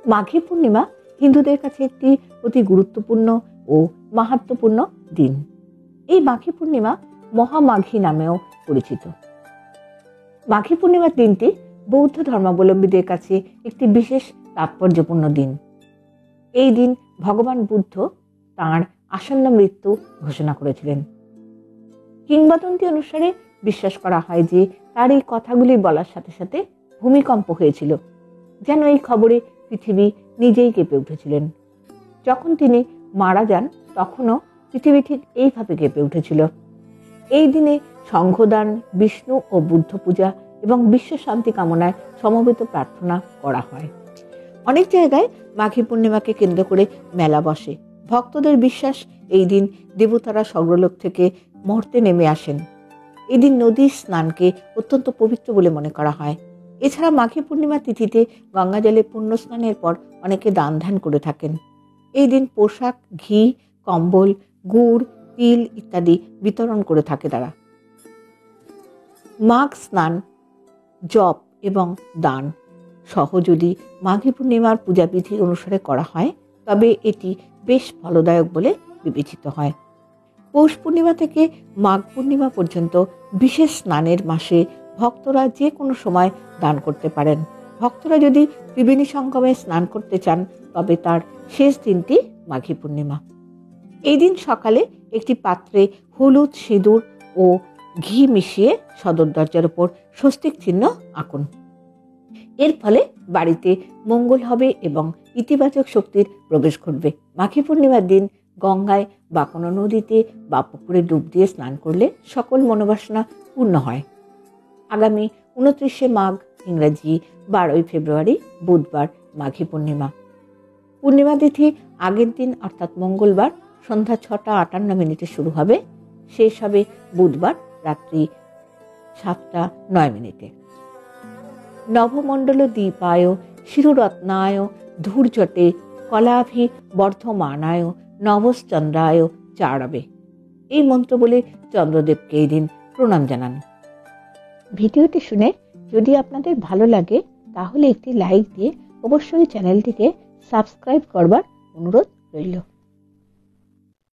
মাঘী পূর্ণিমা হিন্দুদের কাছে একটি অতি গুরুত্বপূর্ণ ও মাহাত্ম্যপূর্ণ দিন। এই মাঘী পূর্ণিমা মহামাঘী নামেও পরিচিত। মাঘী পূর্ণিমার দিনটি বৌদ্ধ ধর্মাবলম্বীদের কাছে একটি বিশেষ তাৎপর্যপূর্ণ দিন। এই দিন ভগবান বুদ্ধ তাঁর আসন্ন মৃত্যু ঘোষণা করেছিলেন। কিংবদন্তি অনুসারে বিশ্বাস করা হয় যে তার এই কথাগুলি বলার সাথে সাথে ভূমিকম্প হয়েছিল, যেন এই খবরে পৃথিবী নিজেই কেঁপে উঠেছিলেন। যখন তিনি মারা যান তখনও পৃথিবী ঠিক এইভাবে কেঁপে উঠেছিল। এই দিনে সংঘদান, বিষ্ণু ও বুদ্ধ পূজা এবং বিশ্ব শান্তি কামনায় সমবেত প্রার্থনা করা হয়। অনেক জায়গায় মাঘী পূর্ণিমাকে কেন্দ্র করে মেলা বসে। ভক্তদের বিশ্বাস এই দিন দেবতারা স্বর্গলোক থেকে মর্তে নেমে আসেন। এই দিন নদীর স্নানকে অত্যন্ত পবিত্র বলে মনে করা হয়। এছাড়া মাঘী পূর্ণিমা তিথিতে গঙ্গা জলে পুণ্য স্নানের পর অনেকে দান ধ্যান করে থাকেন। এই দিন পোশাক, ঘি, কম্বল, গুড়, তিল ইত্যাদি বিতরণ করে থাকে তারা। মাঘ স্নান, জপ এবং দান সহ যদি মাঘী পূর্ণিমার পূজাবিধি অনুসারে করা হয় তবে এটি বেশ ফলদায়ক বলে বিবেচিত হয়। পৌষ পূর্ণিমা থেকে মাঘ পূর্ণিমা পর্যন্ত বিশেষ স্নানের মাসে ভক্তরা যে কোনো সময় দান করতে পারেন। ভক্তরা যদি ত্রিবেণী সঙ্গমে স্নান করতে চান তবে তার শেষ দিনটি মাঘী পূর্ণিমা। এই দিন সকালে একটি পাত্রে হলুদ, সিঁদুর ও ঘি মিশিয়ে সদর দরজার উপর স্বস্তিক চিহ্ন আঁকুন। এর ফলে বাড়িতে মঙ্গল হবে এবং ইতিবাচক শক্তির প্রবেশ ঘটবে। মাঘী পূর্ণিমার দিন গঙ্গায় বা কোনো নদীতে বা পুকুরে ডুব দিয়ে স্নান করলে সকল মনোবাসনা পূর্ণ হয়। আগামী 29শে মাঘ, ইংরাজি 12ই ফেব্রুয়ারি, বুধবার মাঘী পূর্ণিমা। পূর্ণিমা তিথি আগের দিন অর্থাৎ মঙ্গলবার সন্ধ্যা 6:58 শুরু হবে, শেষ হবে বুধবার রাত্রি 7:09। নবমণ্ডল দীপায় শিরুরত্নায় ধূর্যটে কলাভি বর্ধমানায় নবশ্চন্দ্রায় চারবে। এই মন্ত্র বলে চন্দ্রদেবকে এই দিন প্রণাম জানান। ভিডিওটি শুনে যদি আপনাদের ভালো লাগে তাহলে একটি লাইক দিয়ে অবশ্যই চ্যানেলটিকে সাবস্ক্রাইব করবার অনুরোধ রইল।